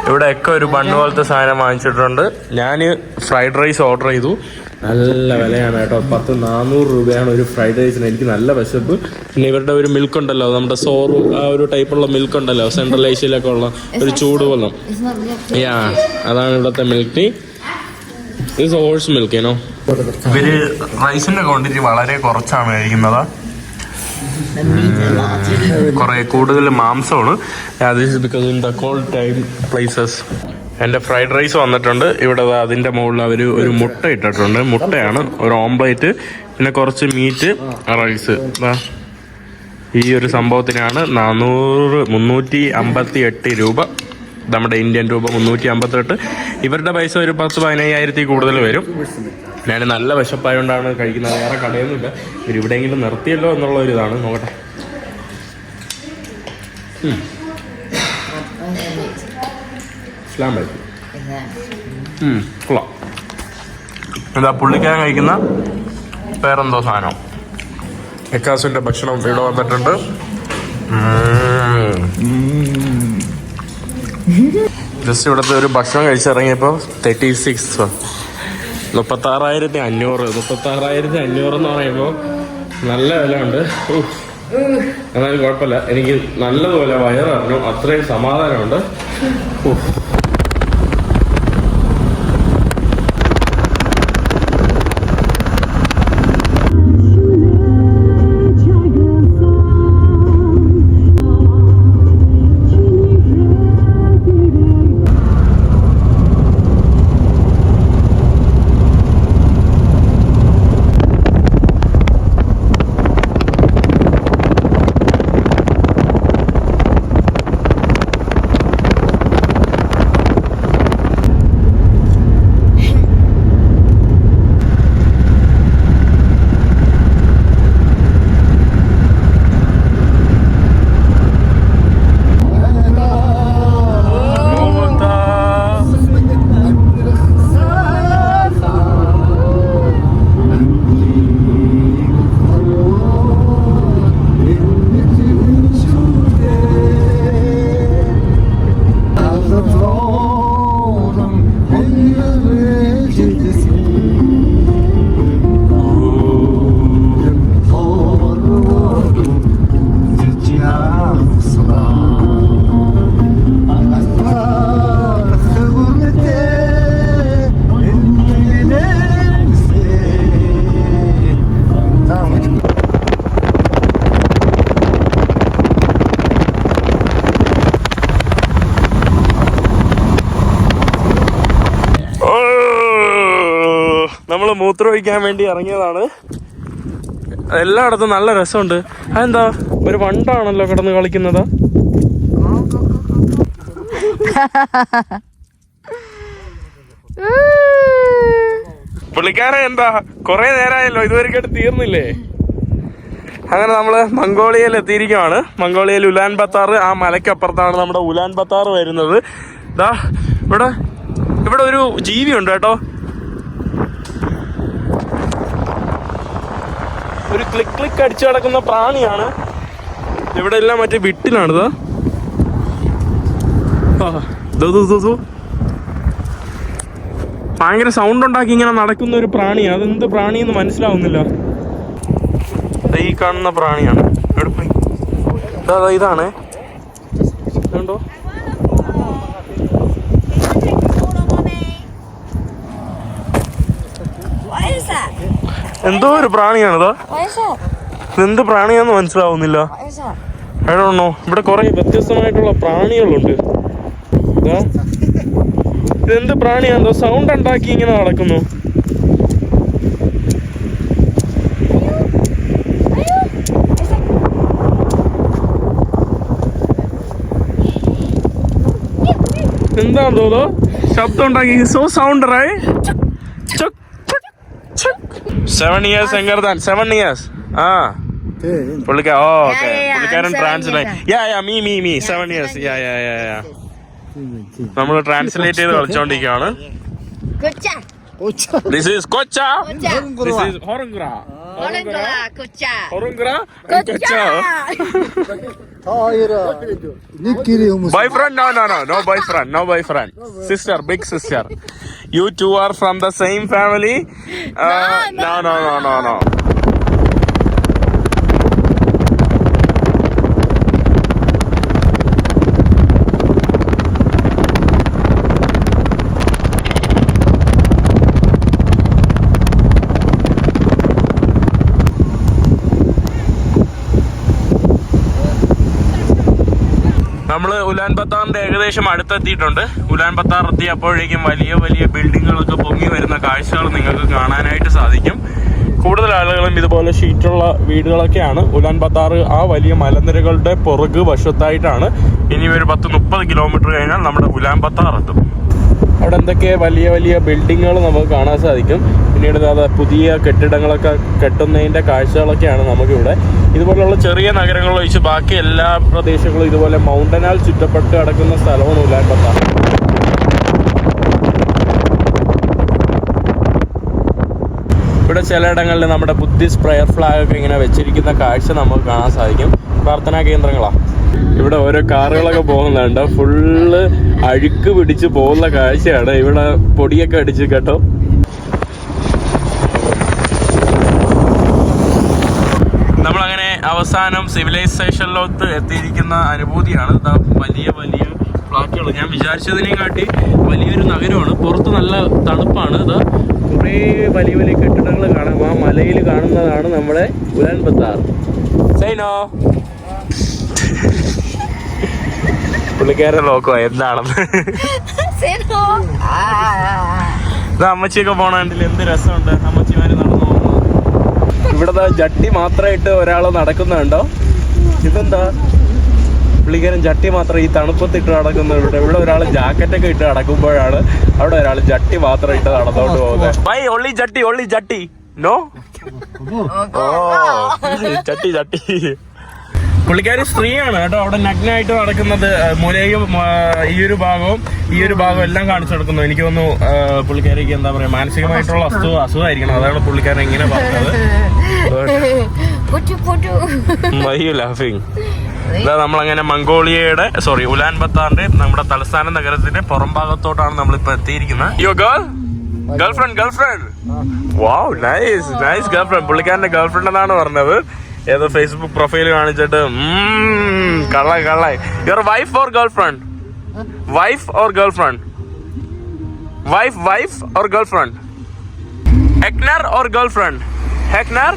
ഇവിടെ ഒക്കെ ഒരു ബണ്ണ് പോലത്തെ സാധനം വാങ്ങിച്ചിട്ടുണ്ട്. ഞാൻ ഫ്രൈഡ് റൈസ് ഓർഡർ ചെയ്തു. നല്ല വിലയാണ് കേട്ടോ. 400 രൂപയാണ് ഒരു ഫ്രൈഡ് റൈസിന്. എനിക്ക് നല്ല വിശപ്പ്. പിന്നെ ഇവരുടെ ഒരു മിൽക്ക് ഉണ്ടല്ലോ, നമ്മുടെ സോറു ആ ഒരു ടൈപ്പുള്ള മിൽക്ക് ഉണ്ടല്ലോ, സെൻട്രൽ ഏഷ്യയിലൊക്കെ ഉള്ള ഒരു ചൂടുവെള്ളം. അതാണ് ഇവിടുത്തെ മിൽക്ക് ടീ. ഇത് ഹോഴ്സ് മിൽക്ക് ഏനോ. ഇവര് റൈസിന്റെ ക്വാണ്ടിറ്റി വളരെ കുറച്ചാണ് കഴിക്കുന്നത്. കുറെ കൂടുതൽ മാംസമാണ്. Because in the cold time places. എൻ്റെ ഫ്രൈഡ് റൈസ് വന്നിട്ടുണ്ട്. ഇവിടെ അതിൻ്റെ മുകളിൽ അവർ ഒരു മുട്ട ഇട്ടിട്ടുണ്ട്. മുട്ടയാണ് ഒരു ഓംപ്ലേറ്റ്, പിന്നെ കുറച്ച് മീറ്റ്, റൈസ്. ഈ ഒരു സംഭവത്തിനാണ് 358 രൂപ. നമ്മുടെ ഇന്ത്യൻ രൂപ 358. ഇവരുടെ പൈസ ഒരു 10-15,000 കൂടുതൽ വരും. ഞാൻ നല്ല വിശപ്പായതുകൊണ്ടാണ് കഴിക്കുന്നത്. വേറെ കടയൊന്നുമില്ല. ഇവരിവിടെയെങ്കിലും നിർത്തിയല്ലോ എന്നുള്ള ഒരു ഇതാണ്. നോക്കട്ടെ. കൊള്ളാം. എന്താ പുള്ളിക്കാൻ കഴിക്കുന്ന വേറെന്തോ സാധനം. എക്കാസിന്റെ ഭക്ഷണം ഇവിടെ വന്നിട്ടുണ്ട്. ജസ്റ്റ് ഇവിടുത്തെ ഒരു ഭക്ഷണം കഴിച്ചിറങ്ങിയപ്പോൾ 36,500 എന്ന് പറയുമ്പോൾ നല്ല വില ഉണ്ട്. എന്നാലും കുഴപ്പമില്ല, എനിക്ക് നല്ലതുപോലെ വയറിറങ്ങും. അത്രയും സമാധാനമുണ്ട്. നമ്മൾ മൂത്രമൊഴിക്കാൻ വേണ്ടി ഇറങ്ങിയതാണ്. എല്ലായിടത്തും നല്ല രസമുണ്ട്. അതെന്താ ഒരു വണ്ടാണല്ലോ കിടന്ന് കളിക്കുന്നത്? പുള്ളിക്കാരൻ എന്താ കൊറേ നേരമായല്ലോ, ഇതുവരെയായിട്ട് തീർന്നില്ലേ? അങ്ങനെ നമ്മള് മംഗോളിയയിൽ എത്തിയിരിക്കുകയാണ്. മംഗോളിയയിൽ ഉലാൻ ബത്താർ, ആ മലയ്ക്കപ്പുറത്താണ് നമ്മുടെ ഉലാൻ ബത്താർ വരുന്നത്. ദാ ഇവിടെ ഒരു ജീവിയുണ്ട് കേട്ടോ. ഒരു ക്ലിക്ക് അടിച്ചു കിടക്കുന്ന പ്രാണിയാണ്. ഇവിടെ എല്ലാം മറ്റേ വിട്ടിലാണിത്. ഭയങ്കര സൗണ്ട് ഉണ്ടാക്കി ഇങ്ങനെ നടക്കുന്ന ഒരു പ്രാണിയാണ്. അതെന്ത് പ്രാണിയെന്ന് മനസ്സിലാവുന്നില്ല. ഈ കാണുന്ന പ്രാണിയാണ്. ഇതാണ് കണ്ടോ. What is that? എന്തോ ഒരു പ്രാണിയാണിതോ. What is that? ഇതെന്ത് പ്രാണിയാന്ന് മനസ്സിലാവുന്നില്ല. What is that? I don't know. ഇവിടെ കുറെ വ്യത്യസ്തമായിട്ടുള്ള പ്രാണികളുണ്ട്. ഇതെന്ത് പ്രാണിയാണോ സൗണ്ട് ഉണ്ടാക്കി ഇങ്ങനെ നടക്കുന്നു. എന്താന്ന് തോന്നോ ശബ്ദം ഉണ്ടാക്കി. സോ സൗണ്ട് റൈ 7 years younger than 7 years. ആ പുള്ളിക്കാരൻ ട്രാൻസ്ലേറ്റ് മീ 7 years. നമ്മൾ ട്രാൻസ്ലേറ്റ് ചെയ്ത് കളിച്ചോണ്ടിരിക്കുകയാണ്. This is Kocha. This is Horungra. Kocha. Horungra. Kocha. Boyfriend? No boyfriend. No boyfriend. Sister, big sister. You two are from the same family? No. നമ്മള് ഉലാൻ ബത്താറിന്റെ ഏകദേശം അടുത്തെത്തിയിട്ടുണ്ട്. ഉലാൻ ബത്താർ എത്തിയപ്പോഴേക്കും വലിയ വലിയ ബിൽഡിങ്ങുകളൊക്കെ പൊങ്ങി വരുന്ന കാഴ്ചകൾ നിങ്ങൾക്ക് കാണാനായിട്ട് സാധിക്കും. കൂടുതൽ ആളുകളും ഇതുപോലെ ഷീറ്റുള്ള വീടുകളൊക്കെയാണ്. ഉലാൻ ബത്താർ ആ വലിയ മലനിരകളുടെ പുറകു വശത്തായിട്ടാണ്. ഇനി ഒരു 10-30 കിലോമീറ്റർ കഴിഞ്ഞാൽ നമ്മുടെ ഉലാൻ ബത്താർ എത്തും. അവിടെ എന്തൊക്കെ വലിയ വലിയ ബിൽഡിങ്ങുകൾ നമുക്ക് കാണാൻ സാധിക്കും. പിന്നീട് പുതിയ കെട്ടിടങ്ങളൊക്കെ കെട്ടുന്നതിൻ്റെ കാഴ്ചകളൊക്കെയാണ് നമുക്കിവിടെ. ഇതുപോലുള്ള ചെറിയ നഗരങ്ങൾ ഒഴിച്ച് ബാക്കി എല്ലാ പ്രദേശങ്ങളും ഇതുപോലെ മൗണ്ടനാൽ ചുറ്റപ്പെട്ട് കിടക്കുന്ന സ്ഥലമാണ് ഉലാൻ ബത്താർ. ഇവിടെ ചിലയിടങ്ങളിൽ നമ്മുടെ ബുദ്ധിസ്റ്റ് പ്രയർ ഫ്ലാഗ് ഒക്കെ ഇങ്ങനെ വെച്ചിരിക്കുന്ന കാഴ്ച നമുക്ക് കാണാൻ സാധിക്കും. പ്രാർത്ഥനാ കേന്ദ്രങ്ങളാണ്. ഇവിടെ ഓരോ കാറുകളൊക്കെ പോകുന്നുണ്ട്. ഫുള്ള് അഴുക്ക് പിടിച്ച് പോകുന്ന കാഴ്ചയാണ്. ഇവിടെ പൊടിയൊക്കെ അടിച്ച് കേട്ടോ. നമ്മളങ്ങനെ അവസാനം സിവിലൈസേഷനിലോട്ട് എത്തിയിരിക്കുന്ന അനുഭൂതിയാണ്. വലിയ വലിയ ഫ്ലാറ്റുകൾ. ഞാൻ വിചാരിച്ചതിനെയും കാട്ടി വലിയൊരു നഗരമാണ്. പുറത്ത് നല്ല തണുപ്പാണ്. കുറേ വലിയ വലിയ കെട്ടിടങ്ങൾ കാണാം. ആ മലയിൽ കാണുന്നതാണ് നമ്മുടെ ഉലാൻ ബത്താർ. സൈനോ പുള്ളിക്കാരൻ നോക്കുവാ എന്താണെന്ന്. അമ്മച്ചിയൊക്കെ പോണ കണ്ടില്ല എന്ത് രസമുണ്ട്. അമ്മച്ചിമാര് നടന്നു പോകുന്നു. ഇവിടെ ജട്ടി മാത്രമായിട്ട് ഒരാൾ നടക്കുന്നുണ്ടോ. ഇതെന്താ പുള്ളിക്കാരൻ ജട്ടി മാത്രം ഈ തണുപ്പത്തിട്ട് നടക്കുന്നുണ്ട്. ഇവിടെ ഒരാൾ ജാക്കറ്റൊക്കെ ഇട്ട് നടക്കുമ്പോഴാണ് അവിടെ ഒരാൾ ജട്ടി മാത്രം ഇട്ട് നടന്നോണ്ട് പോകുന്നത്. ബൈ ഒള്ളി ജട്ടി നോ. ഓ ജട്ടി പുള്ളിക്കാരി സ്ത്രീയാണ് കേട്ടോ. അവിടെ നഗ്നായിട്ട് നടക്കുന്നത്. മുലയും ഈ ഒരു ഭാഗവും എല്ലാം കാണിച്ചു കൊടുക്കുന്നു. എനിക്ക് തോന്നുന്നു പുള്ളിക്കാരിക്ക് എന്താ പറയാ മാനസികമായിട്ടുള്ള അസുഖമായിരിക്കണം. അതാണ് പുള്ളിക്കാരൻ ഇങ്ങനെ പറഞ്ഞത്. നമ്മളങ്ങനെ മംഗോളിയയുടെ ഉലാൻ ബത്താറിന്റെ നമ്മുടെ തലസ്ഥാന നഗരത്തിന്റെ പുറം ഭാഗത്തോട്ടാണ് നമ്മളിപ്പോ എത്തിയിരിക്കുന്നത്. Yo girlfriend wow nice girlfriend. പുള്ളിക്കാരന്റെ ഗേൾഫ്രണ്ട് എന്നാണ് പറഞ്ഞത്. ഏതോ ഫേസ്ബുക്ക് പ്രൊഫൈൽ കാണിച്ചിട്ട് കള്ളായി. Your wife or girlfriend? Wife or girlfriend? Wife or girlfriend? Egnar or girlfriend? Egnar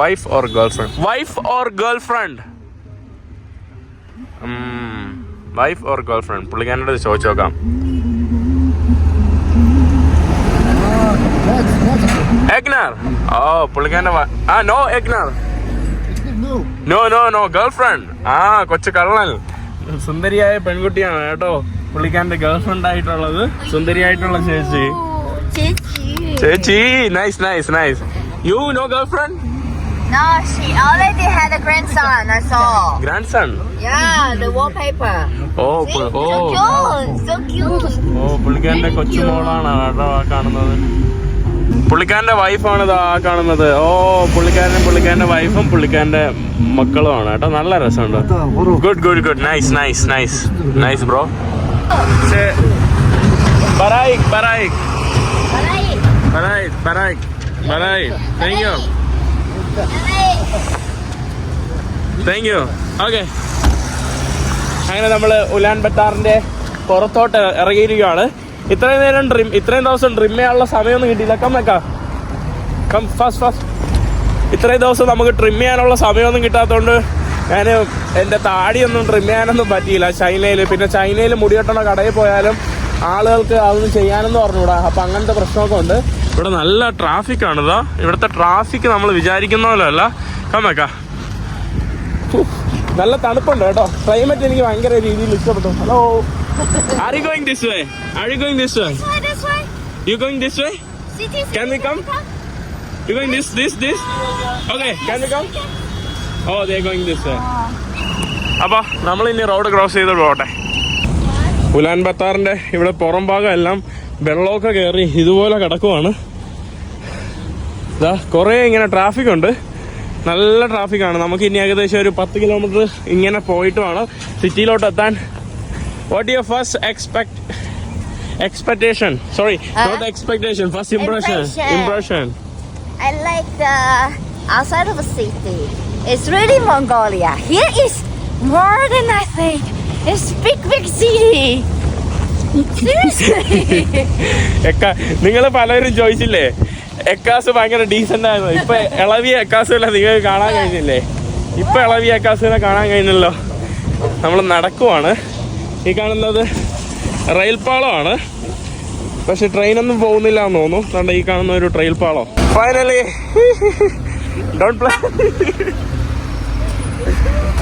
wife or girlfriend? Wife or girlfriend? Wife or girlfriend? പുള്ളിക്കാരനോട് ചോദിച്ചു നോക്കാം. Egnar. Oh, പുള്ളിക്കാരന്റെ നോ എഗ്നർ. No girlfriend. കൊച്ചു കള്ളൻ. സുന്ദരിയായ പെൺകുട്ടിയാണ് കേട്ടോ പുള്ളിക്കാരന്റെ ഗേൾഫ്രണ്ട് ആയിട്ടുള്ളത്. സുന്ദരിയായിട്ടുള്ള ചേച്ചി. Nice. You no girlfriend? No, she already had a grandson. I saw. Grandson? Yeah, the wallpaper. Oh. So cute. പുള്ളിക്കാരന്റെ കൊച്ചുമോളാണ് കേട്ടോ കാണുന്നത്. പുള്ളിക്കാരന്റെ വൈഫാണ് ഇതാ കാണുന്നത്. പുള്ളിക്കാരന്റെ വൈഫും പുള്ളിക്കാരന്റെ മക്കളുമാണ് കേട്ടോ. നല്ല രസമുണ്ട്. Good nice bro. ബറായിക് thank you. Thank you. Okay, അങ്ങനെ നമ്മൾ ഉലാൻ ബത്താറിന്റെ പുറത്തോട്ട് ഇറങ്ങിയിരിക്കുകയാണ്. ഇത്രയും ദിവസം ഡ്രിം ചെയ്യാനുള്ള സമയമൊന്നും കിട്ടിയില്ല. Come fast. ഇത്രയും ദിവസം നമുക്ക് ട്രിം ചെയ്യാനുള്ള സമയമൊന്നും കിട്ടാത്തതുകൊണ്ട് ഞാൻ എൻ്റെ താടിയൊന്നും ട്രിം ചെയ്യാനൊന്നും പറ്റിയില്ല ചൈനയിൽ. പിന്നെ ചൈനയിൽ മുടിവെട്ടണ കടയിൽ പോയാലും ആളുകൾക്ക് അതൊന്നും ചെയ്യാനെന്ന് പറഞ്ഞുകൂടാ. അപ്പം അങ്ങനത്തെ പ്രശ്നമൊക്കെ ഉണ്ട്. ഇവിടെ നല്ല ട്രാഫിക്കാണ്. ഇതാ ഇവിടുത്തെ ട്രാഫിക് നമ്മൾ വിചാരിക്കുന്ന പോലെ അല്ല. കമ്മേക്കാ നല്ല തണുപ്പുണ്ട് കേട്ടോ. ക്ലൈമറ്റ് എനിക്ക് ഭയങ്കര രീതിയിൽ ഇഷ്ടപ്പെട്ടു. Hello, are you going this way? Are you going this way? You going this way? Can we come? You going this? Okay, can we come? Oh, they're going this way. അപ്പോൾ നമ്മൾ ഇനി road cross ചെയ്ത് പോകട്ടെ. ഉലാൻ ബത്താറിന്റെ ഇവിടെ പുറം ഭാഗം എല്ലാം വെള്ളമൊക്കെ കയറി ഇതുപോലെ കിടക്കുവാണ്. ഇതാ കുറേ ഇങ്ങനെ ട്രാഫിക് ഉണ്ട്. നല്ല ട്രാഫിക്കാണ്. നമുക്ക് ഇനി ഏകദേശം ഒരു 10 കിലോമീറ്റർ ഇങ്ങനെ പോയിട്ട് വേണം സിറ്റിയിലോട്ട് എത്താൻ. What your first expectation? Sorry, not expectation. First impression. I like the outside of the city. It's really Mongolia. Here is more than I think. It's big city. Seriously. നിങ്ങൾ പലരും ചോദിച്ചില്ലേ എക്കാസ് ഭയങ്കര ഡീസന്റ് ആയിരുന്നു. ഇപ്പൊ ഇളവിയ എക്കാസുമില്ല നിങ്ങൾക്ക് കാണാൻ കഴിഞ്ഞില്ലേ? ഇപ്പൊ ഇളവിയ എക്കാസുവിനെ കാണാൻ കഴിഞ്ഞല്ലോ. നമ്മൾ നടക്കുവാണ്. ഈ കാണുന്നത് റെയിൽ പാളമാണ്. പക്ഷെ ട്രെയിനൊന്നും പോകുന്നില്ല എന്ന് തോന്നുന്നു. അതുകൊണ്ട് ഈ കാണുന്ന ഒരു ട്രെയിൽ പാളം. Finally don't play.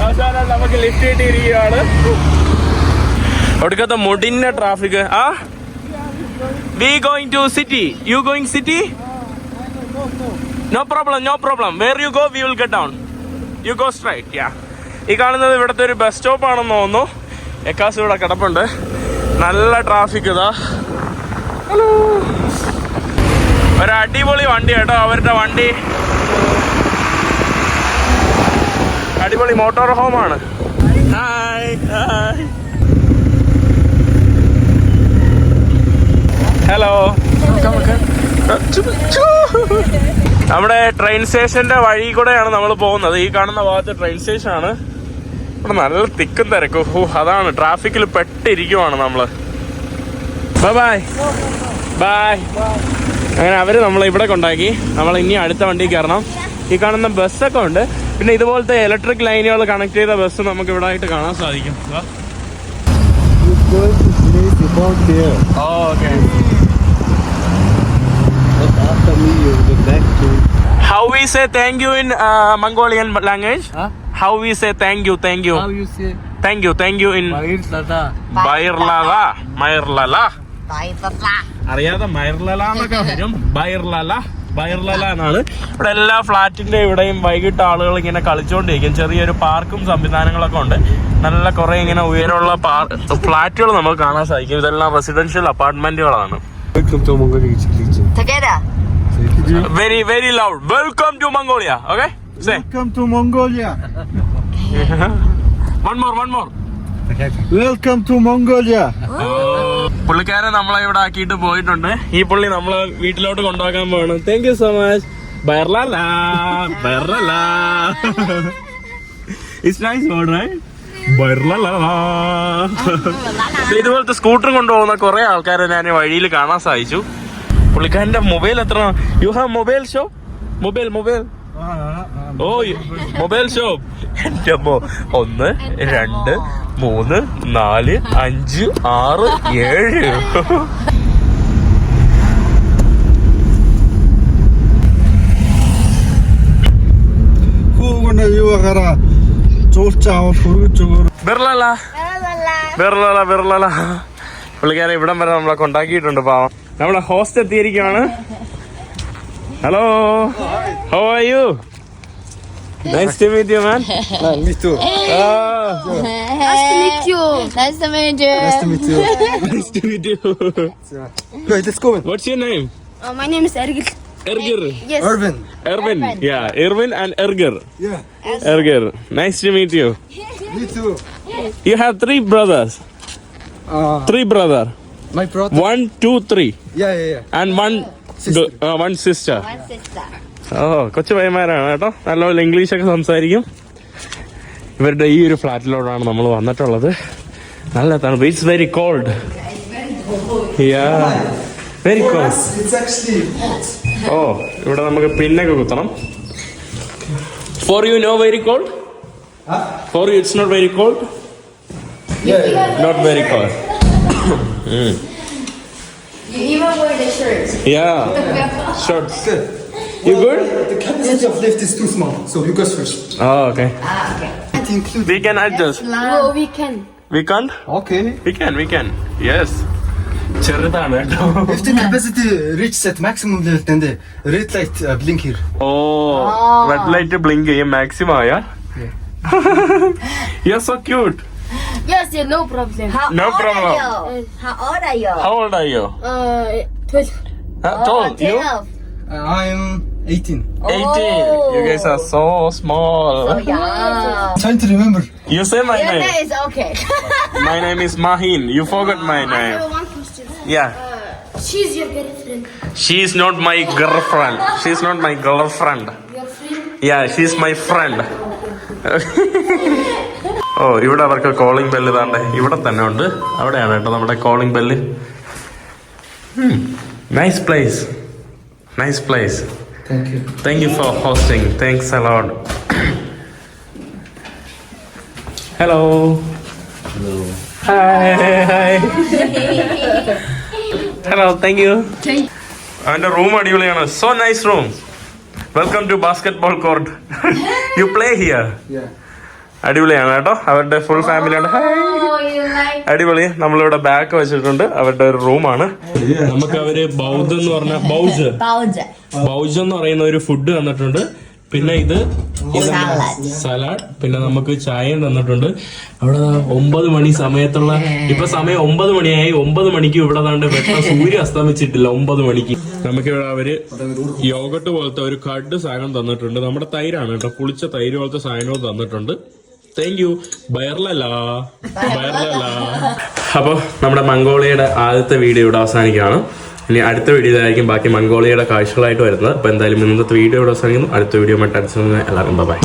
അവസാനം നമുക്ക് ലിഫ്റ്റ് കിട്ടിയിരിക്കുകയാണ്. ഒടുക്കത്തെ മുടിഞ്ഞ traffic. We going to city. You going city? No problem. Where you go we will get down. You go straight. Yeah, ഈ കാണുന്നത് ഇവിടുത്തെ ഒരു ബസ് സ്റ്റോപ്പ് ആണെന്ന് തോന്നുന്നു. എക്കാസ് ഇവിടെ കിടപ്പുണ്ട്. നല്ല ട്രാഫിക്. ഇതാ ഹലോ, ഒരു അടിപൊളി വണ്ടി കേട്ടോ. അവരുടെ വണ്ടി അടിപൊളി മോട്ടോർ ഹോമാണ്. ഹലോ, നമ്മുടെ ട്രെയിൻ സ്റ്റേഷന്റെ വഴി കൂടെയാണ് നമ്മൾ പോകുന്നത്. ഈ കാണുന്ന ഭാഗത്ത് ട്രെയിൻ സ്റ്റേഷനാണ്. ഇവിടെ നല്ല തിക്കും തിരക്കും. അതാണ് ട്രാഫിക്കിൽ പെട്ടിരിക്കുവാണ് നമ്മള്. ബൈ. അങ്ങനെ അവര് നമ്മളെ ഇവിടെ കൊണ്ടാക്കി. നമ്മൾ ഇനി അടുത്ത വണ്ടി കയറണം. ഈ കാണുന്ന ബസ്സൊക്കെ ഉണ്ട്. പിന്നെ ഇതുപോലത്തെ ഇലക്ട്രിക് ലൈനുകൾ കണക്ട് ചെയ്ത ബസ് നമുക്ക് ഇവിടെ ആയിട്ട് കാണാൻ സാധിക്കും. How we say thank you in Mongolian language? How we say thank you? How you say? Thank you in Bairlala. അറിയാതെ മൈർലല എന്നൊക്കെ വരും. ബൈർലല എന്നാണ്. ഇവിടെ എല്ലാ ഫ്ലാറ്റിന്റെ ഇവിടെയും വൈകിട്ട് ആളുകൾ ഇങ്ങനെ കളിച്ചോണ്ടിരിക്കും. ചെറിയൊരു പാർക്കും സംവിധാനങ്ങളൊക്കെ ഉണ്ട്. നല്ല കുറെ ഇങ്ങനെ ഉയരമുള്ള ഫ്ലാറ്റുകൾ നമുക്ക് കാണാൻ സാധിക്കും. ഇതെല്ലാം residential അപ്പാർട്ട്മെന്റുകളാണ്. Together. Very loud. Welcome to Mongolia. Okay? Say. Welcome to Mongolia. One more. Welcome to Mongolia. പുള്ളിക്കാരെ നമ്മളെ ഇവിടെ ആക്കിയിട്ട് പോയിട്ടുണ്ട്. ഈ പുള്ളി നമ്മളെ വീട്ടിലോട്ട് കൊണ്ടുപോകാൻ പോകണം. Thank you so much. ബൈർലല. It's nice word, right? ബൈർലല. ഇതുപോലത്തെ സ്കൂട്ടർ കൊണ്ടുപോകുന്ന കുറെ ആൾക്കാരെ ഞാൻ വഴിയിൽ കാണാൻ സാധിച്ചു. പുള്ളിക്കാരന്റെ മൊബൈൽ എത്ര? You have mobile shop? Mobile ഓ മൊബൈൽ ഷോപ്പ്. എന്റെ അമ്മോ, 1 2 3 4 5 6 7. ബെർലല. പുള്ളിക്കാരൻ ഇവിടം വരെ നമ്മളെ കൊണ്ടാക്കിയിട്ടുണ്ട്. പാവം. നമ്മളെ ഹോസ്റ്റ് എത്തിയിരിക്കുകയാണ്. Hello, how are you? Nice to meet you, man. Me too. Nice to meet you. Nice to meet you. Nice to meet you. Good, let's go. What's your name? My name is Ergir. Yes. Irvin. Yeah, Irvin and Ergir. Yeah. Ergir. Nice to meet you. Me too. You have 3 brothers. 3 brother. My brother. 1, 2, 3. Yeah. And one Sister. One sister. One sister. കൊച്ചു പയ്യന്മാരാണ് കേട്ടോ. നല്ലപോലെ ഇംഗ്ലീഷൊക്കെ സംസാരിക്കും. ഇവരുടെ ഈ ഒരു ഫ്ലാറ്റിലോട്ടാണ് നമ്മൾ വന്നിട്ടുള്ളത്. നല്ല തണുപ്പ്. It's very cold. Very cold. It's actually hot. ഓ, ഇവിടെ നമുക്ക് പിന്നൊക്കെ കുത്തണം. For you no very cold? Huh? For you it's not very cold? Yeah. Not very cold. You even wear the shirts. Yeah. Shorts. Good. You good? The capacity of lift is too small, so you go first. Oh, okay. Okay. Can't include. We can adjust. Oh, we can. We can't? Okay. We can. Yes. ചെറുതാണ് കേട്ടോ. If the capacity reaches at maximum level, then the red light blink here. ഓ, red light blink ചെയ്യും maximum ആയ. You're so cute. Yes, yeah, no problem. No problem. How old are you? How old are you? 12. Tall. You? 12. I'm 18. 18. You guys are so small. Oh, yeah. Trying to remember. You say my Your name. name is okay. My name is Mahin. You forgot my I name. have one question. Yeah. She's your girlfriend. She is not my girlfriend. She is not my girlfriend. Your friend? Yeah, she is my friend. ഓ, ഇവിടെ അവർക്ക് calling bell താണ്ടെ ഇവിടെ തന്നെ ഉണ്ട്. അവിടെയാണ് കേട്ടോ നമ്മുടെ calling bell. Nice place. Nice place. Thank you. Thank you for hosting. Thanks a lot. Hello. Hi. Hello, thank you. അവന്റെ room അടിപൊളിയാണ്. So nice room. Welcome to basketball court. You play here. Yeah. അടിപൊളിയാണ് കേട്ടോ. അവരുടെ full ഫാമിലിയാണ്. Oh, you like? അടിപൊളി. നമ്മളിവിടെ bag വെച്ചിട്ടുണ്ട്. അവരുടെ ഒരു റൂമാണ്. നമുക്ക് അവര് ബൗദ്ധ എന്ന് പറഞ്ഞ ബൗജ് എന്ന് പറയുന്ന ഒരു ഫുഡ് തന്നിട്ടുണ്ട്. പിന്നെ ഇത് സലാഡ്. പിന്നെ നമുക്ക് ചായയും തന്നിട്ടുണ്ട്. അവിടെ 9 മണി സമയത്തുള്ള ഇപ്പൊ സമയം 9 മണിയായി. 9 മണിക്ക് ഇവിടെ താണ്ട് വെട്ട സൂര്യ അസ്തമിച്ചിട്ടില്ല. 9 മണിക്ക് നമുക്ക് ഇവിടെ അവര് യോഗട്ട് പോലത്തെ ഒരു കഡ് സാധനം തന്നിട്ടുണ്ട്. നമ്മുടെ തൈരാണ് കേട്ടോ. പുളിച്ച തൈര് പോലത്തെ സാധനവും തന്നിട്ടുണ്ട്. Thank you. ബയർലല്ല. അപ്പൊ നമ്മുടെ മംഗോളിയയുടെ ആദ്യത്തെ വീഡിയോ ഇവിടെ അവസാനിക്കുകയാണ്. ഇനി അടുത്ത വീഡിയോയിലായിരിക്കും ബാക്കി മംഗോളിയയുടെ കാഴ്ചകളായിട്ട് വരുന്നത്. അപ്പൊ എന്തായാലും ഇന്നത്തെ വീഡിയോ ഇവിടെ അവസാനിക്കുന്നു. അടുത്ത വീഡിയോ മറ്റടുത്ത് എല്ലാവർക്കും ബൈ.